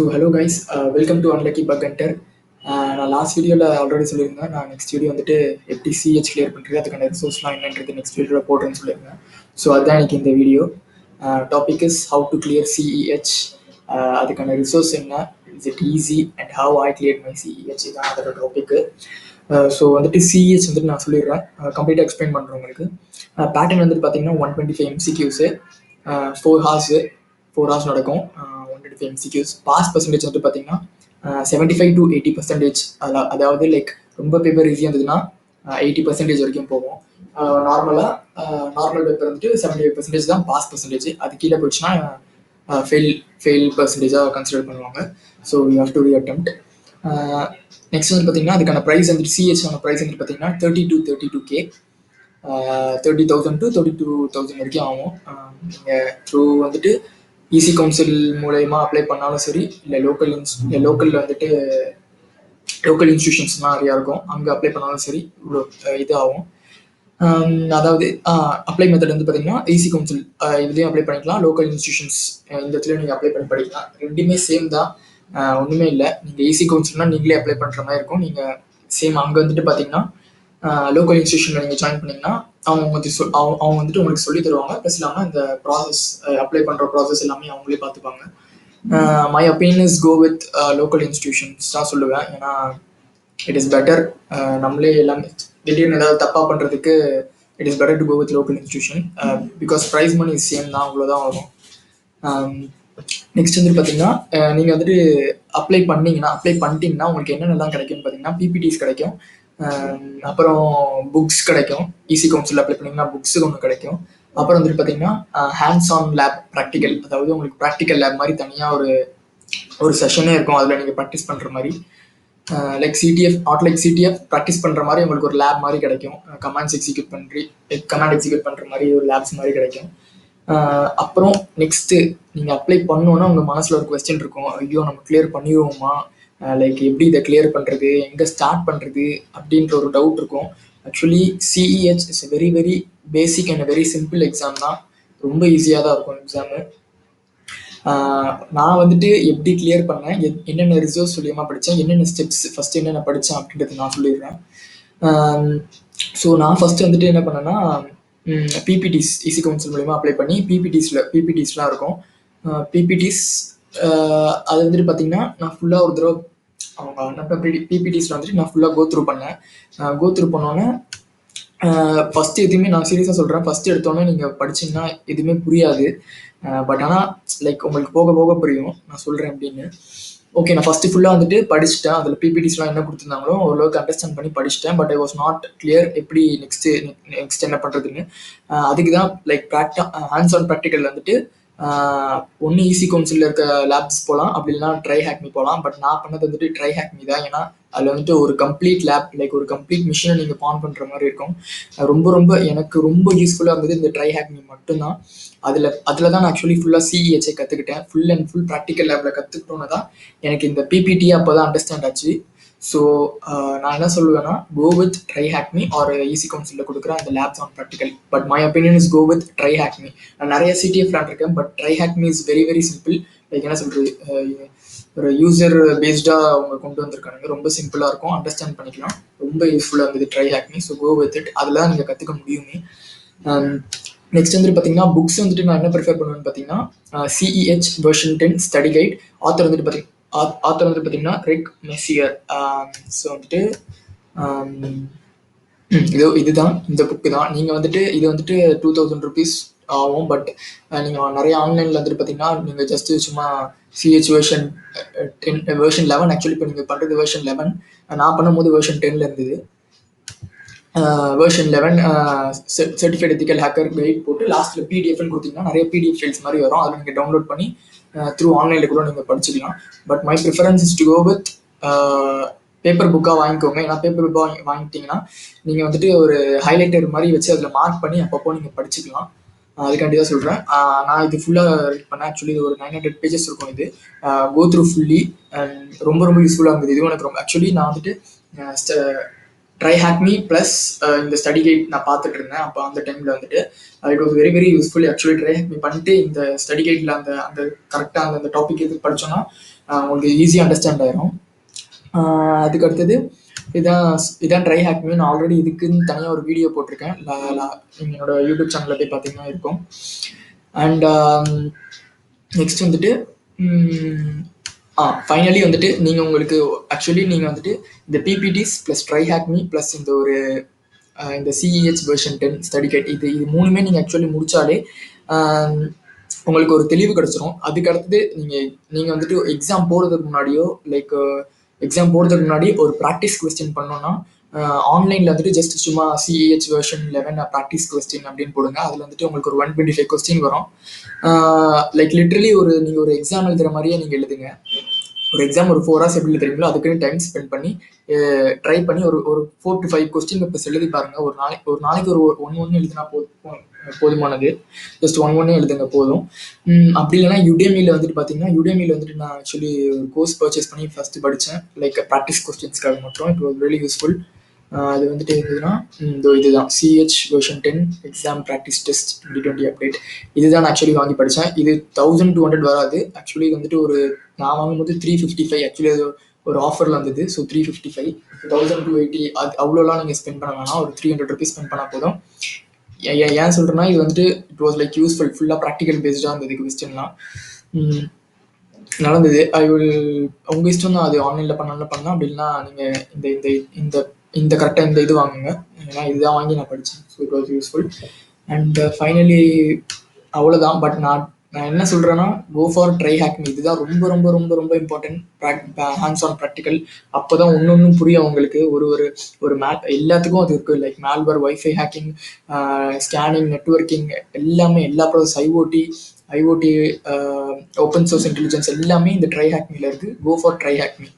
Hello guys, welcome to Unlucky Bug Hunter. நான் last வீடியோவில் already சொல்லியிருந்தேன். நான் நெக்ஸ்ட் வீடியோ வந்துட்டு எப்படி சிஹெச் கிளியர் பண்ணுறது, அதுக்கான ரிசோர்ஸ்லாம் என்னன்றது நெக்ஸ்ட் வீடியோவில் போடுறேன்னு சொல்லியிருந்தேன். ஸோ அதுதான் எனக்கு இந்த video. Topic is how to clear CEH. அதுக்கான ரிசோர்ஸ் என்ன, is it easy and how I clear my CEH, இதுதான் அதோட டாப்பிக்கு. ஸோ வந்துட்டு சிஇஹெச் வந்துட்டு நான் சொல்லிடுறேன், கம்ப்ளீட்டாக எக்ஸ்பிளைன் பண்ணுறேன் உங்களுக்கு. பேட்டர்ன் வந்துட்டு பார்த்தீங்கன்னா 125 MCQs, 4 hours நடக்கும். 125 MCQs. பாஸ் பர்சன்டேஜ் வந்துட்டு பார்த்தீங்கன்னா 75 to 80%. அதாவது லைக் ரொம்ப பேப்பர் ஈஸியாக இருந்ததுன்னா 80% வரைக்கும் போகும். நார்மல் பேப்பர் வந்துட்டு 75% தான் பாஸ் பர்சன்டேஜ். அது கீழே போச்சுன்னா ஃபெயில் பர்சன்டேஜாக கன்சிடர் பண்ணுவாங்க. So you have to reattempt. Next வந்து பார்த்தீங்கன்னா அதுக்கான ப்ரைஸ் வந்துட்டு சிஹெச்க்கான ப்ரைஸ் வந்துட்டு பார்த்தீங்கன்னா 30 to 32K, 30,000 to 32,000 வரைக்கும் ஆகும். நீங்கள் த்ரூ வந்துட்டு ஈசி கவுன்சில் மூலயமா அப்ளை பண்ணாலும் சரி, இல்லை லோக்கலில் வந்துட்டு லோக்கல் இன்ஸ்டியூஷன்ஸ்லாம் நிறையா இருக்கும், அங்கே அப்ளை பண்ணாலும் சரி இவ்வளோ இது ஆகும். அதாவது அப்ளை மெத்தட் வந்து பார்த்தீங்கன்னா ஈசி கவுன்சில் இதுலேயும் அப்ளை பண்ணிக்கலாம், லோக்கல் இன்ஸ்டியூஷன்ஸ் இந்த இடத்துலையும் நீங்கள் அப்ளை பண்ணி படிக்கலாம். ரெண்டுமே சேம் தான், ஒன்றுமே இல்லை. நீங்கள் ஈசி கவுன்சில்னால் நீங்களே அப்ளை பண்ணுற மாதிரி இருக்கும். நீங்கள் சேம் அங்கே வந்துட்டு பார்த்தீங்கன்னா லோக்கல் இன்ஸ்டியூஷனில் நீங்கள் ஜாயின் பண்ணிங்கன்னா அவங்க வந்துட்டு உங்களுக்கு சொல்லி தருவாங்க. ப்ளஸ் இல்லாமல் இந்த ப்ராசஸ் அப்ளை பண்ணுற ப்ராசஸ் எல்லாமே அவங்களே பார்த்துப்பாங்க. My opinion is go with local institutions தான் சொல்லுவேன். ஏன்னா இட் இஸ் பெட்டர். நம்மளே எல்லாமே திடீர்னு ஏதாவது தப்பாக பண்ணுறதுக்கு it is better to go with local institution. Because price money same தான், அவ்வளோதான் வரும். நெக்ஸ்ட் வந்துட்டு பார்த்தீங்கன்னா நீங்கள் வந்துட்டு அப்ளை பண்ணிட்டீங்கன்னா உங்களுக்கு என்னென்னலாம் கிடைக்கும்னு பார்த்தீங்கன்னா பிபிடிஸ் கிடைக்கும், அப்புறம் புக்ஸ் கிடைக்கும். ஈசி கவுன்சில் அப்ளை பண்ணிங்கன்னா புக்ஸு ஒன்று கிடைக்கும். அப்புறம் வந்துட்டு பார்த்தீங்கன்னா ஹேண்ட்ஸ் ஆன் லேப் ப்ராக்டிக்கல், அதாவது உங்களுக்கு ப்ராக்டிக்கல் லேப் மாதிரி தனியாக ஒரு செஷனே இருக்கும். அதில் நீங்கள் ப்ராக்டிஸ் பண்ணுற மாதிரி லைக் சிடிஎஃப் ப்ராக்டிஸ் பண்ணுற மாதிரி உங்களுக்கு ஒரு லேப் மாதிரி கிடைக்கும். கமாண்ட் எக்ஸிக்யூட் பண்ணுற மாதிரி ஒரு லேப்ஸ் மாதிரி கிடைக்கும். அப்புறம் நெக்ஸ்ட்டு நீங்கள் அப்ளை பண்ணோன்னா உங்கள் மனசில் ஒரு கொஸ்டின் இருக்கும், ஐயோ நம்ம கிளியர் பண்ணிடுவோமா, லைக் எப்படி இதை கிளியர் பண்ணுறது, எங்கே ஸ்டார்ட் பண்ணுறது அப்படின்ற ஒரு டவுட் இருக்கும். Actually CEH is very very basic and very simple exam தான், ரொம்ப ஈஸியாக தான் இருக்கும் எக்ஸாமு. நான் வந்துட்டு எப்படி கிளியர் பண்ணேன், என்னென்ன ரிசோர்ஸ் மூலியமாக படித்தேன், என்னென்ன ஸ்டெப்ஸ் ஃபஸ்ட்டு என்னென்ன படித்தேன் அப்படின்றது நான் சொல்லிடுறேன். ஸோ நான் ஃபஸ்ட்டு வந்துட்டு என்ன பண்ணேன்னா பிபிடிஸ் ஈசி கவுன்சில் மூலிமா அப்ளை பண்ணி பிபிடிஸ்லாம் இருக்கும். பிபிடிஸ் அது வந்துட்டு பார்த்தீங்கன்னா நான் ஃபுல்லாக ஒரு தடவை அவங்க பிபிடிஸில் வந்துட்டு நான் ஃபுல்லாக கோத்ரூ பண்ணோன்னே ஃபஸ்ட்டு எதுவுமே நான் சீரியஸாக சொல்கிறேன், ஃபஸ்ட்டு எடுத்தோன்னே நீங்கள் படிச்சிங்கன்னா எதுவுமே புரியாது. பட் ஆனால் லைக் உங்களுக்கு போக போக புரியும். நான் சொல்கிறேன் அப்படின்னு. ஓகே, நான் ஃபஸ்ட்டு ஃபுல்லாக வந்துட்டு படிச்சுட்டேன். அதில் பிபிடிஸ்லாம் என்ன கொடுத்துருந்தாங்களோ ஓரளவுக்கு அண்டர்ஸ்டாண்ட் பண்ணி படிச்சுட்டேன். But I was not clear எப்படி நெக்ஸ்ட் என்ன பண்ணுறதுன்னு. அதுக்கு தான் லைக் ஹேண்ட்ஸ் ஆன் ப்ராக்டிக்கல் வந்துட்டு ஒன்று ஈசி கவுன்சிலில் இருக்க லேப்ஸ் போகலாம், அப்படி இல்லைனா ட்ரை ஹேக்மி போகலாம். பட் நான் பண்ணது வந்துட்டு ட்ரை ஹேக்மி தான். ஏன்னா அதில் வந்துட்டு ஒரு கம்ப்ளீட் லேப், லைக் ஒரு கம்ப்ளீட் மிஷினை நீங்கள் பான் பண்ணுற மாதிரி இருக்கும். எனக்கு ரொம்ப யூஸ்ஃபுல்லாக இருந்தது இந்த ட்ரை ஹேக்மி மட்டும்தான். அதில் தான் நான் ஆக்சுவலி ஃபுல்லாக சிஇஹெச்ஐ கற்றுக்கிட்டேன். ஃபுல் அண்ட் ஃபுல் ப்ராக்டிக்கல் லேபில் கற்றுக்கிட்டோன்னு தான் எனக்கு இந்த பிபிடியை அப்போ தான் அண்டர்ஸ்டாண்ட் ஆச்சு. ஸோ நான் என்ன சொல்லுவேன்னா, go with try hack me or EC கவுன்சிலில் கொடுக்குற அந்த labs on practical. But my opinion is go with try hack me. நான் நிறைய சிடிஎஃப் இருக்கேன், but try hack me is very very simple. Like என்ன சொல்கிறது, ஒரு யூசர் பேஸ்டாக அவங்க கொண்டு வந்திருக்காங்க, ரொம்ப சிம்பிளாக இருக்கும், அண்டர்ஸ்டாண்ட் பண்ணிக்கலாம், ரொம்ப யூஸ்ஃபுல்லாக இருந்தது try hack me. So go with it, அதில் தான் நீங்கள் கற்றுக்க முடியுமே. நெக்ஸ்ட் வந்துட்டு பார்த்தீங்கன்னா புக்ஸ் வந்துட்டு நான் என்ன ப்ரிஃபர் பண்ணுவேன்னு பார்த்தீங்கன்னா CEH version 10 study guide. Author வந்துட்டு பார்த்தீங்கன்னா ரிக் மெசியர். ஸோ வந்துட்டு இதுதான் இந்த புக்கு தான். நீங்கள் வந்துட்டு இது வந்துட்டு 2000 rupees ஆகும். பட் நீங்கள் நிறைய ஆன்லைனில் வந்துட்டு பார்த்தீங்கன்னா நீங்கள் ஜஸ்ட்டு சும்மா சிஹெச் வெர்ஷன் 11 ஆக்சுவலி இப்போ நீங்கள் பண்ணுறது வெர்ஷன் 11. நான் பண்ணும்போது வெர்ஷன் 10 இருந்தது. Version 11 certified ethical hacker guide போட்டு லாஸ்ட்டில் பிடிஎஃப்னு கொடுத்தீங்கன்னா நிறைய பிடிஎஃப் ஃபைல்ஸ் மாதிரி வரும். அதில் நீங்கள் டவுன்லோட் பண்ணி த்ரூ ஆன்லைனில் கூட நீங்கள் படிச்சுக்கலாம். But my preference is to go with paper புக்காக வாங்கிக்கோங்க. ஏன்னா பேப்பர் புக்காக வாங்கிட்டீங்கன்னா நீங்கள் வந்துட்டு ஒரு ஹைலைட்டர் மாதிரி வச்சு அதில் மார்க் பண்ணி அப்பப்போ நீங்கள் படிச்சுக்கலாம். அதுக்காண்டி தான் சொல்கிறேன். நான் இது ஃபுல்லாக ரீட் பண்ணேன். ஆக்சுவலி இது ஒரு 900 pages இருக்கும். இது கோ த்ரூ ஃபுல்லி ரொம்ப ரொம்ப யூஸ்ஃபுல்லாக இருந்தது. இதுவும் எனக்கு ரொம்ப ஆக்சுவலி நான் வந்துட்டு ட்ரை ஹேக் மீ ப்ளஸ் இந்த ஸ்டடி கைட் நான் பார்த்துட்டு இருந்தேன். அப்போ அந்த டைமில் வந்துட்டு it was very very useful. Actually try hack me பண்ணிட்டு இந்த ஸ்டடி கைடில் அந்த அந்த கரெக்டாக அந்த டாபிக் எதுக்கு படித்தோன்னா உங்களுக்கு ஈஸியாக அண்டர்ஸ்டாண்ட் ஆயிரும். அதுக்கு அடுத்தது இதான் ட்ரை ஹேக் மீ. நான் ஆல்ரெடி இதுக்குன்னு தனியாக ஒரு வீடியோ போட்டிருக்கேன். என்னோட யூடியூப் சேனலில் போய் பார்த்தீங்கன்னா இருக்கும். அண்ட் நெக்ஸ்ட் வந்துட்டு ஃபைனலி வந்துட்டு நீங்கள் உங்களுக்கு ஆக்சுவலி நீங்கள் வந்துட்டு இந்த PPTs plus try hack me plus இந்த சிஇஹெச் வெர்ஷன் 10 ஸ்டடி கைட் இது மூணுமே நீங்கள் ஆக்சுவலி முடித்தாலே உங்களுக்கு ஒரு தெளிவு கிடச்சிரும். அதுக்கு அடுத்தது நீங்கள் வந்துட்டு எக்ஸாம் போகிறதுக்கு முன்னாடியோ எக்ஸாம் போகிறதுக்கு முன்னாடி ஒரு ப்ராக்டிஸ் கொஸ்டின் பண்ணோன்னா ஆன்லைனில் வந்துட்டு ஜஸ்ட் சும்மா சிஇஹெச் வெர்ஷன் 11 ப்ராக்டிஸ் கொஸ்டின் அப்படின்னு போடுங்க. அதில் வந்துட்டு உங்களுக்கு ஒரு 125 கொஸ்டின் வரும். லிட்ரலி நீங்கள் ஒரு எக்ஸாம் எழுதுகிற மாதிரியே நீங்கள் எழுதுங்க. ஒரு எக்ஸாம் ஒரு 4 hours எப்படி எழுதுறீங்களோ அதுக்குன்னு டைம் ஸ்பெண்ட் பண்ணி ட்ரை பண்ணி ஒரு 4 to 5 கொஸ்டின் பேப்பர்ஸ் எழுதி பாருங்க. ஒரு நாளைக்கு ஒரு ஒன்று எழுதினா போதுமானது. ஜஸ்ட் ஒன்று எழுதுங்க போதும். அப்படி இல்லைனா யுடேமியில் வந்துட்டு பார்த்தீங்கன்னா யுடேமியில் வந்துட்டு நான் ஆக்சுவலி ஒரு கோர்ஸ் பர்ச்சேஸ் பண்ணி ஃபஸ்ட்டு படித்தேன். ப்ராக்டிஸ் கொஸ்டின்ஸ்க்காக மட்டும். It was really useful. அது வந்துட்டு இருந்ததுன்னா இதுதான் CH version 10 exam practice test 2020 update. இதுதான் நான் ஆக்சுவலி வாங்கி படித்தேன். இது 1200 வராது. ஆக்சுவலி இது வந்துட்டு நான் வாங்கும்போது 355. ஆக்சுவலி அது ஒரு ஆஃபரில் வந்தது. ஸோ 355. 1280 அது அவ்வளோலாம் நீங்கள் ஸ்பெண்ட் பண்ண வேணாம். ஒரு 300 rupees ஸ்பெண்ட் பண்ணால் போதும். ஏன் சொல்கிறேன்னா இது வந்துட்டு இட் வாஸ் யூஸ்ஃபுல். ஃபுல்லாக ப்ராக்டிக்கல் பேஸ்டாக இருந்தது கொஸ்டின்லாம். நடந்தது. உங்கள் இஷ்டம் தான். அது ஆன்லைனில் பண்ணலாம். அப்படி இல்லைன்னா நீங்கள் இந்த கரெக்டாக இந்த இது வாங்குங்க. ஏன்னா இதுதான் வாங்கி நான் படித்தேன். So it was useful. And finally அவ்வளோதான். பட் நான் என்ன சொல்கிறேன்னா go for try hack me. இதுதான் ரொம்ப ரொம்ப ரொம்ப ரொம்ப இம்பார்ட்டன்ட். Hands on practical. அப்போ தான் ஒன்று புரியும் உங்களுக்கு. ஒரு எல்லாத்துக்கும் அது இருக்குது. Malware, wifi hacking, scanning, networking, எல்லாமே எல்லா process, IOT, open source intelligence எல்லாமே இந்த ட்ரை ஹேக் மீல இருக்குது. Go for try hack me.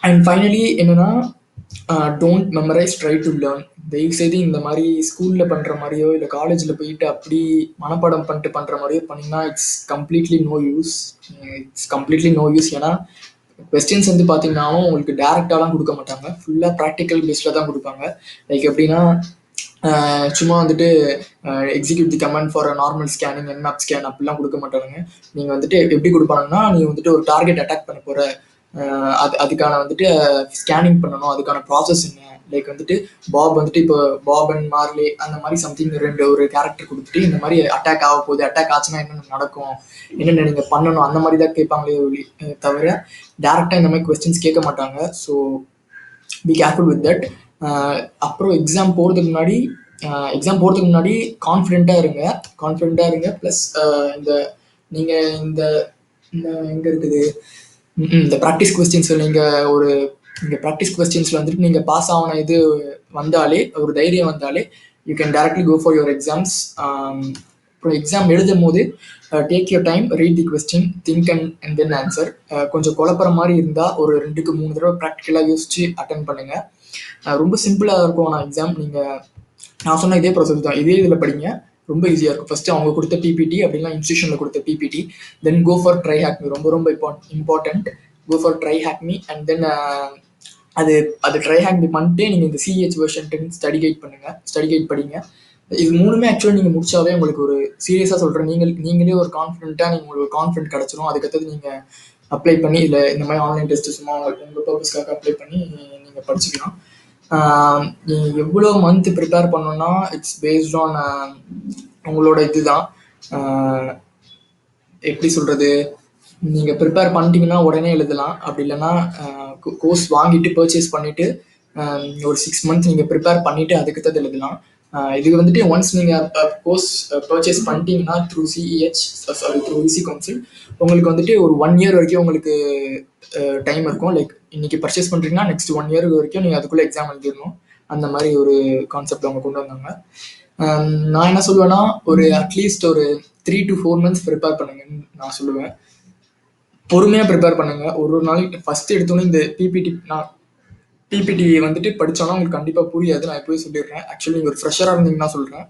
And finally என்னன்னா don't memorise, try to learn. தயவுசெய்து இந்த மாதிரி ஸ்கூலில் பண்ணுற மாதிரியோ இல்லை காலேஜில் போயிட்டு அப்படி மனப்பாடம் பண்ணிட்டு பண்ணுற மாதிரியோ பண்ணிங்கன்னா இட்ஸ் கம்ப்ளீட்லி நோ யூஸ். ஏன்னா கொஸ்டின்ஸ் வந்து பார்த்தீங்கன்னாலும் உங்களுக்கு டேரெக்டாலாம் கொடுக்க மாட்டாங்க. ஃபுல்லாக ப்ராக்டிக்கல் பேஸ்டில் தான் கொடுப்பாங்க. எப்படின்னா சும்மா வந்துட்டு execute the command for normal scanning, Nmap scan அப்படிலாம் கொடுக்க மாட்டாங்க. நீங்கள் வந்துட்டு எப்படி கொடுப்பாங்கன்னா நீ வந்துட்டு ஒரு டார்கெட் அட்டாக் பண்ண போகிற, அதுக்கான வந்துட்டு ஸ்கேனிங் பண்ணணும், அதுக்கான ப்ராசஸ் என்ன, வந்துட்டு பாப் வந்துட்டு இப்போ பாப் அண்ட் மார்லி அந்த மாதிரி சம்திங் ஒரு கேரக்டர் கொடுத்துட்டு இந்த மாதிரி அட்டாக் ஆக போகுது, அட்டாக் ஆச்சுன்னா என்னென்ன நடக்கும், என்னென்ன நீங்கள் பண்ணணும், அந்த மாதிரி தான் கேட்பாங்களே தவிர டேரெக்டாக இந்த மாதிரி கொஸ்டின்ஸ் கேட்க மாட்டாங்க. So be careful with that. அப்புறம் எக்ஸாம் போகிறதுக்கு முன்னாடி கான்ஃபிடென்ட்டாக இருங்க. ப்ளஸ் நீங்கள் எங்கே இருக்குது இந்த ப்ராக்டிஸ் கொஸ்டின்ஸில் நீங்கள் ப்ராக்டிஸ் கொஸ்டின்ஸில் வந்துட்டு நீங்கள் பாஸ் ஆன இது வந்தாலே, ஒரு தைரியம் வந்தாலே you can directly go for your exams. அப்புறம் எக்ஸாம் எழுதும் போது take your time, read the question, think and then answer. கொஞ்சம் குழப்பற மாதிரி இருந்தால் ஒரு 2 to 3 தடவை ப்ராக்டிக்கலாக யோசிச்சு அட்டன் பண்ணுங்கள். ரொம்ப சிம்பிளாக இருக்கும். ஆனால் எக்ஸாம் நான் சொன்ன இதே ப்ராசஸ் தான். இதே இதில் படிங்க, ரொம்ப ஈஸியாக இருக்கும். ஃபஸ்ட்டு அவங்க கொடுத்த பிபிடி அப்படின்னா இன்ஸ்டியூஷனில் கொடுத்த PPT, then go for try hack me. ரொம்ப ரொம்ப important. Go for try hack me. And then அது ட்ரை ஹேக் மீ பண்ணிட்டு நீங்கள் இந்த சிஹெச் வெர்ஷன் 10 ஸ்டடி கைட் படிங்க. இது மூணுமே ஆக்சுவலாக நீங்கள் முடிச்சாவே உங்களுக்கு ஒரு சீரியஸாக சொல்கிறேன், நீங்களே ஒரு கான்ஃபிடென்ட்டாக உங்களுக்கு ஒரு கான்ஃபிடென்ட் கிடச்சிரும். அதுக்கடுத்தது நீங்கள் அப்ளை பண்ணி இல்லை இந்த மாதிரி ஆன்லைன் டெஸ்ட்டு சும்மா உங்கள் பர்பஸ்க்காக அப்ளை பண்ணி நீங்கள் படிச்சுக்கலாம். நீங்கள் எவ்வளோ மந்த் ப்ரிப்பேர் பண்ணணும்னா இட்ஸ் பேஸ்ட் ஆன் உங்களோட இதுதான். எப்படி சொல்கிறது, நீங்கள் ப்ரிப்பேர் பண்ணிட்டீங்கன்னா உடனே எழுதலாம். அப்படி இல்லைன்னா கோர்ஸ் வாங்கிட்டு பர்ச்சேஸ் பண்ணிவிட்டு ஒரு 6 months நீங்கள் ப்ரிப்பேர் பண்ணிவிட்டு அதுக்கு எழுதலாம். இது வந்துட்டு ஒன்ஸ் நீங்கள் கோர்ஸ் பர்ச்சேஸ் பண்ணிட்டீங்கன்னா த்ரூ இசி கவுன்சில் உங்களுக்கு வந்துட்டு ஒரு 1 year வரைக்கும் உங்களுக்கு டைம் இருக்கும். இன்னைக்கு பர்ச்சேஸ் பண்ணுறீங்கன்னா நெக்ஸ்ட் 1 year வரைக்கும் நீங்கள் அதுக்குள்ளே எக்ஸாம் எழுதிடணும். அந்த மாதிரி ஒரு கான்செப்ட் அவங்க கொண்டு வந்தாங்க. நான் என்ன சொல்லுவேன்னா ஒரு அட்லீஸ்ட் ஒரு 3 to 4 months ப்ரிப்பேர் பண்ணுங்கன்னு நான் சொல்லுவேன். பொறுமையாக ப்ரிப்பேர் பண்ணுங்க. ஒரு நாளைக்கு ஃபஸ்ட்டு எடுத்தோன்னே இந்த பிபிடி வந்துட்டு படித்தோன்னா உங்களுக்கு கண்டிப்பாக புரியாது. நான் எப்போயும் சொல்லிடுறேன். ஆக்சுவலி நீங்கள் ஒரு ஃப்ரெஷராக இருந்தீங்கன்னா சொல்கிறேன்,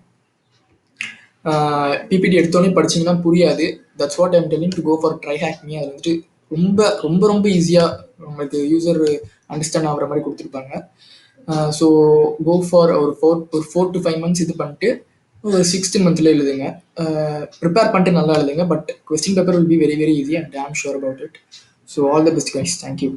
பிபிடி எடுத்தோன்னே படிச்சிங்கன்னா புரியாது. That's what I'm telling to go for try hack me. அது வந்துட்டு ரொம்ப ரொம்ப ரொம்ப ஈஸியாக உங்களுக்கு யூசர் அண்டர்ஸ்டாண்ட் ஆகிற மாதிரி கொடுத்துருப்பாங்க. ஸோ கோ ஃபார் ஒரு 4 to 5 months இது பண்ணிட்டு ஒரு 6th monthல எழுதுங்க. ப்ரிப்பேர் பண்ணிட்டு நல்லா எழுதுங்க. But question paper will be very very easy and I am sure about it. So all the best guys. Thank you.